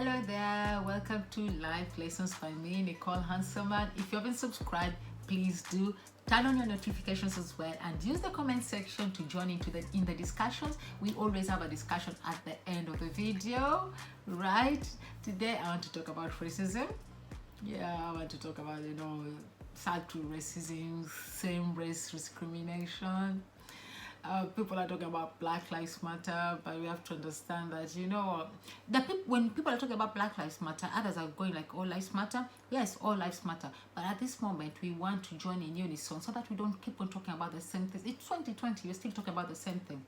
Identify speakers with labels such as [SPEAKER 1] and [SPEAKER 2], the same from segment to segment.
[SPEAKER 1] Hello there, welcome to Life Lessons by me, Nicole Hanselman. If you haven't subscribed, please do turn on your notifications as well and use the comment section to join into the discussions. We always have a discussion at the end of the video, right? Today I want to talk about racism. I want to talk about, sad to racism, same race discrimination. People are talking about Black Lives Matter, but we have to understand that when people are talking about Black Lives Matter, others are going like all lives matter. Yes, all lives matter, but at this moment we want to join in unison so that we don't keep on talking about the same things. It's 2020, we're still talking about the same thing.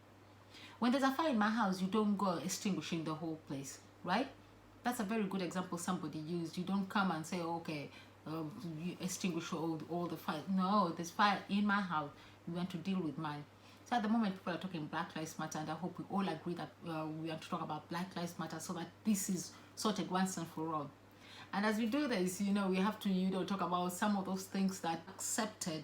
[SPEAKER 1] When there's a fire in my house, you don't go extinguishing the whole place, right? That's a very good example somebody used. You don't come and say, okay, you extinguish all the fire. No, there's fire in my house. We want to deal with mine. So at the moment, people are talking Black Lives Matter, and I hope we all agree that we have to talk about Black Lives Matter so that this is sorted once and for all. And as we do this, we have to, talk about some of those things that are accepted,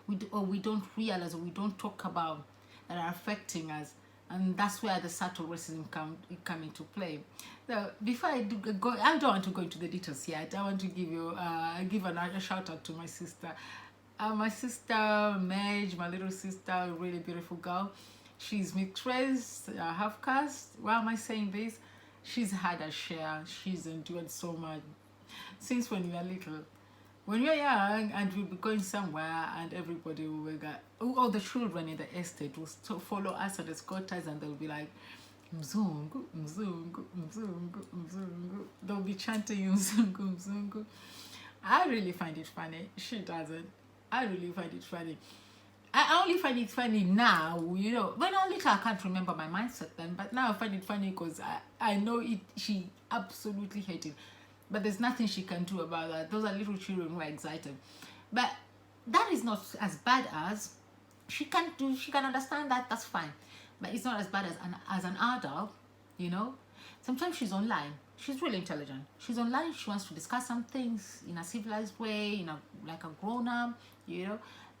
[SPEAKER 1] we don't realize, or we don't talk about, that are affecting us. And that's where the subtle racism come into play. So before I go, I don't want to go into the details yet. I want to give a shout out to my sister. My sister Madge, my little sister, a really beautiful girl. She's mixed race, half caste. Why am I saying this? She's had a share. She's endured so much since when we were little. When you're young and we'll be going somewhere and everybody will get, all the children in the estate will follow us and escort us, and they'll be like, Mzungu, Mzungu, Mzungu, Mzungu. They'll be chanting Mzungu, Mzungu. I really find it funny. She doesn't. I really find it funny. I only find it funny now, when I was little I can't remember my mindset then, but now I find it funny because I know it. She absolutely hated it. But there's nothing she can do about that. Those are little children who are excited. But that is not as bad as she can do. She can understand that, that's fine. But it's not as bad as an adult, Sometimes she's online. She's really intelligent. She's online. She wants to discuss some things in a civilized way, like a grown-up,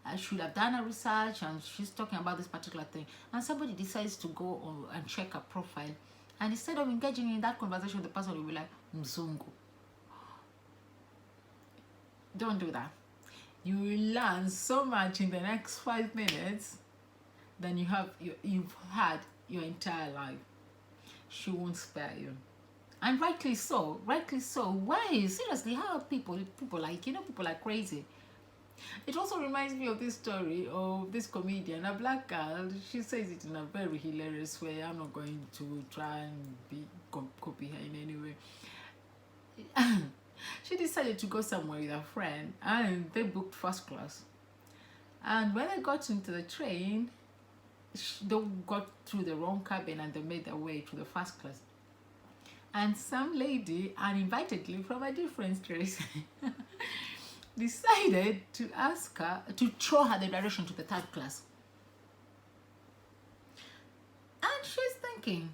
[SPEAKER 1] I should have done a research, and she's talking about this particular thing. And somebody decides to go and check her profile. And instead of engaging in that conversation, the person will be like, Mzungu. Don't do that. You will learn so much in the next 5 minutes than you've had your entire life. She won't spare you. And rightly so. Why? Seriously, how are people are crazy. It also reminds me of this story of this comedian, a black girl. She says it in a very hilarious way. I'm not going to try and copy her in any way. She decided to go somewhere with her friend, and they booked first class. And when they got into the train, they got through the wrong cabin and they made their way to the first class. And some lady, uninvitedly from a different race, decided to ask her to show her the direction to the third class. And she's thinking,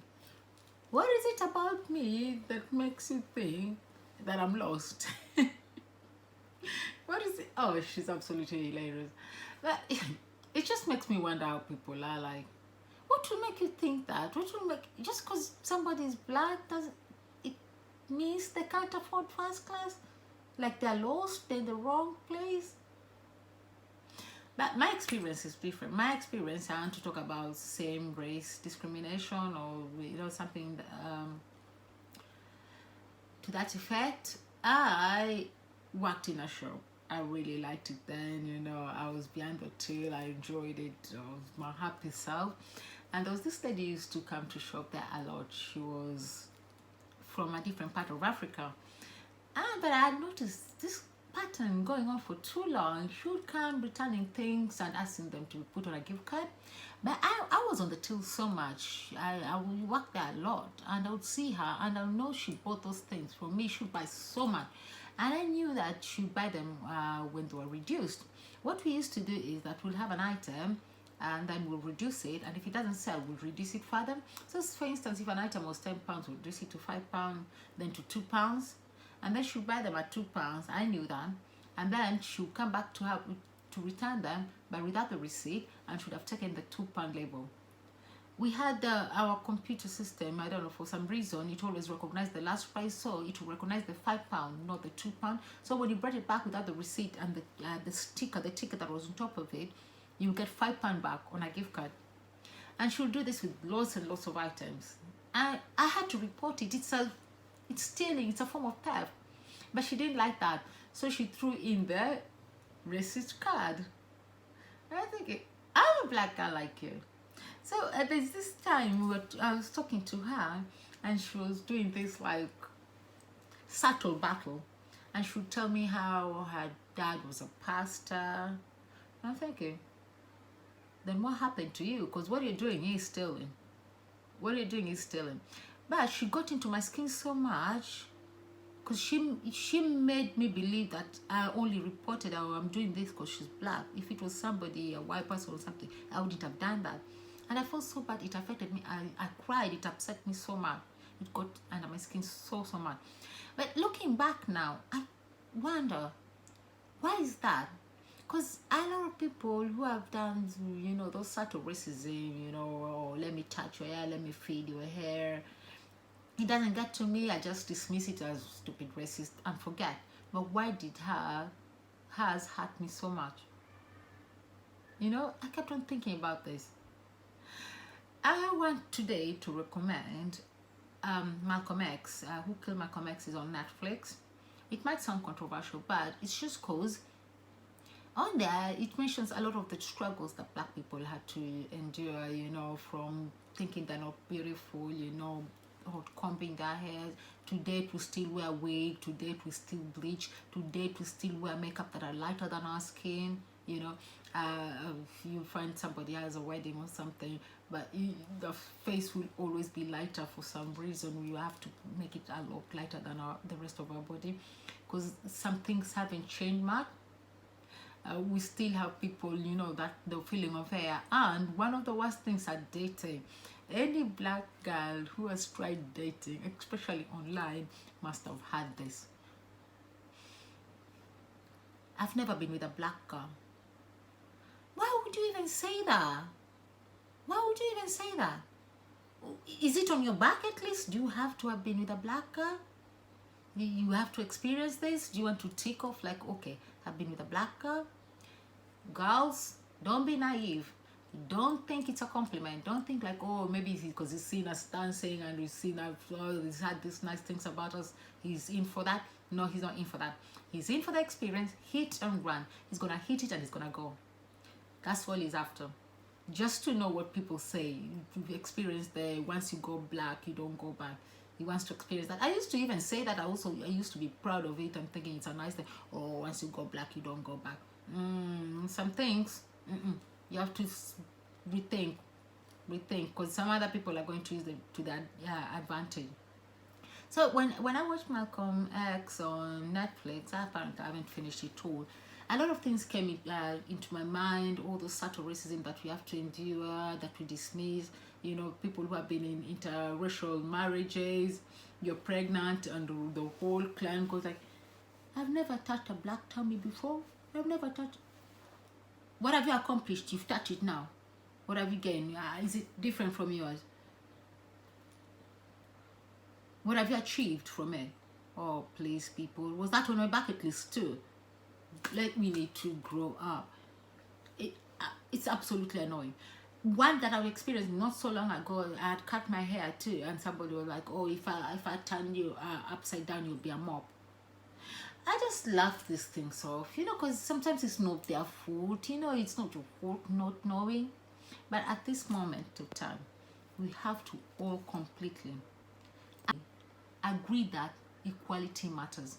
[SPEAKER 1] what is it about me that makes you think that I'm lost? What is it? Oh, she's absolutely hilarious. But it just makes me wonder how people are like. What will make you think that? What will make, just because somebody is black, does it means they can't afford first class? Like they're lost, they're in the wrong place? But my experience is different. My experience, I want to talk about same race discrimination, or something to that effect. I worked in a shop. I really liked it then, I was behind the till, I enjoyed it, I was my happy self. And there was this lady who used to come to shop there a lot. She was from a different part of Africa. But I had noticed this pattern going on for too long. She would come returning things and asking them to put on a gift card. But I was on the till so much. I would work there a lot, and I would see her, and I know she bought those things for me. She would buy so much. And I knew that she would buy them when they were reduced. What we used to do is that we'll have an item, and then we'll reduce it, and if it doesn't sell, we'll reduce it further. So for instance, if an item was £10, we'll reduce it to £5, then to £2, and then she'll buy them at £2. I knew that. And then she'll come back to her to return them, but without the receipt, and should have taken the £2 label. we had our computer system, I don't know, for some reason it always recognized the last price, so it will recognize the £5, not the £2. So when you brought it back without the receipt and the sticker, the ticket that was on top of it, you get £5 back on a gift card. And she'll do this with lots and lots of items. I had to report it. It's stealing, it's a form of theft. But she didn't like that, so she threw in the receipt card. And I think, I'm a black girl like you. So there's this time I was talking to her, and she was doing this like subtle battle, and she would tell me how her dad was a pastor. And I'm thinking, then what happened to you? Because what you're doing is stealing. What you're doing is stealing. But she got into my skin so much, because she made me believe that I only reported how I'm doing this because she's black. If it was somebody, a white person or something, I wouldn't have done that. And I felt so bad. It affected me. I cried. It upset me so much. It got under my skin so much. But looking back now, I wonder, why is that? Because a lot of people who have done, those sort of racism, oh, let me touch your hair, let me feed your hair, it doesn't get to me, I just dismiss it as stupid racist and forget. But why did hers hurt me so much? I kept on thinking about this. I want today to recommend Malcolm X. Who Killed Malcolm X is on Netflix. It might sound controversial, but it's just because on there it mentions a lot of the struggles that black people had to endure, from thinking they're not beautiful, or combing their hair, to date we still wear wig, to date we still bleach, to date we still wear makeup that are lighter than our skin. If you find somebody has a wedding or something, but the face will always be lighter for some reason. You have to make it a lot lighter than the rest of our body, because some things haven't changed much. We still have people, that the feeling of hair. And one of the worst things are dating. Any black girl who has tried dating, especially online, must have had this. I've never been with a black girl. Why would you even say that? Why would you even say that? Is it on your bucket list? Do you have to have been with a black girl? You have to experience this? Do you want to tick off like, okay, I've been with a black girl? Girls, don't be naive. Don't think it's a compliment. Don't think like, oh, maybe it's because he's seen us dancing and he's seen us, oh, he's had these nice things about us, he's in for that. No, he's not in for that. He's in for the experience, hit and run. He's gonna hit it and he's gonna go. That's all he's after. Just to know what people say. You've experienced the once you go black, you don't go back. He wants to experience that. I used to even say that. I used to be proud of it and thinking it's a nice thing. Oh, once you go black, you don't go back. Some things, you have to rethink, because some other people are going to use them to their advantage. So when I watched Malcolm X on Netflix, I haven't finished it all. A lot of things came into my mind, all the subtle racism that we have to endure, that we dismiss. People who have been in interracial marriages, you're pregnant, and the whole clan goes like, I've never touched a black tummy before. I've never touched. What have you accomplished? You've touched it now. What have you gained? Is it different from yours? What have you achieved from it? Oh, please, people. Was that on my bucket list too? Like, we need to grow up. It's absolutely annoying. One that I've experienced not so long ago, I had cut my hair too, and somebody was like, oh, if I turn you upside down, you'll be a mop. I just laugh these things off, because sometimes it's not their fault, it's not your fault not knowing. But at this moment of time, we have to all completely agree that equality matters.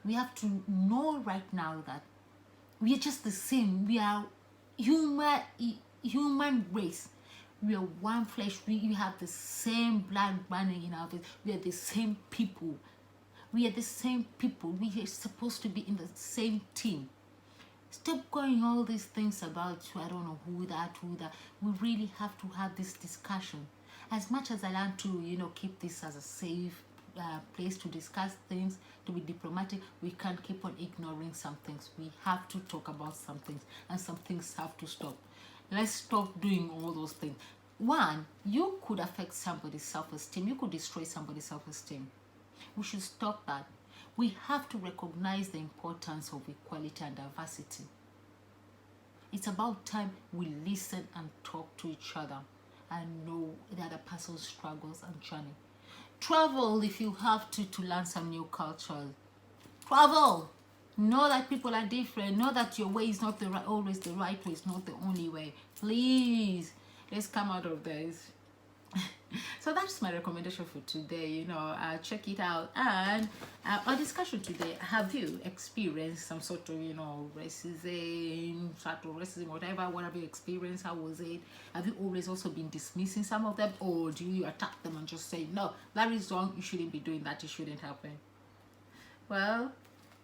[SPEAKER 1] We have to know right now that we are just the same. We are human race. We are one flesh. We have the same blood running in our veins. We are the same people. We are the same people. We are supposed to be in the same team. Stop going all these things about, I don't know who that. We really have to have this discussion. As much as I learn to, keep this as a safe place to discuss things, to be diplomatic, we can't keep on ignoring some things. We have to talk about some things, and some things have to stop. Let's stop doing all those things. One, you could affect somebody's self-esteem. You could destroy somebody's self-esteem. We should stop that. We have to recognize the importance of equality and diversity. It's about time we listen and talk to each other and know the other person's struggles and journey. Travel if you have to learn some new culture. Travel. Know that people are different. Know that your way is not always the right way. It's not the only way. Please, let's come out of this. So that's my recommendation for today. Check it out. And our discussion today: have you experienced some sort of racism, whatever you experienced? How was it? Have you always also been dismissing some of them, or do you attack them and just say, no, that is wrong, you shouldn't be doing that, it shouldn't happen? Well,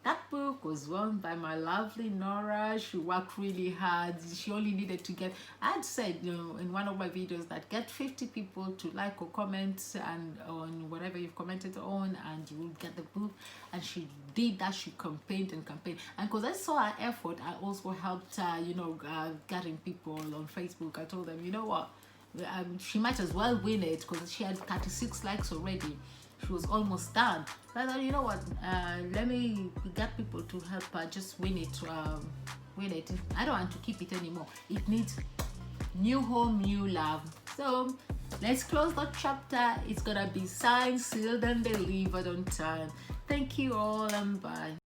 [SPEAKER 1] that book was won by my lovely Nora. She worked really hard. She only needed to get, I'd said, in one of my videos, that get 50 people to like or comment and on whatever you've commented on, and you will get the book. And she did that. She campaigned and campaigned. And because I saw her effort, I also helped her, getting people on Facebook. I told them, you know what, she might as well win it, because she had 36 likes already. She was almost done. I thought, you know what, let me get people to help her just win it. I don't want to keep it anymore. It needs new home, new love. So let's close that chapter. It's gonna be signed, sealed, and delivered on time. Thank you all, and bye.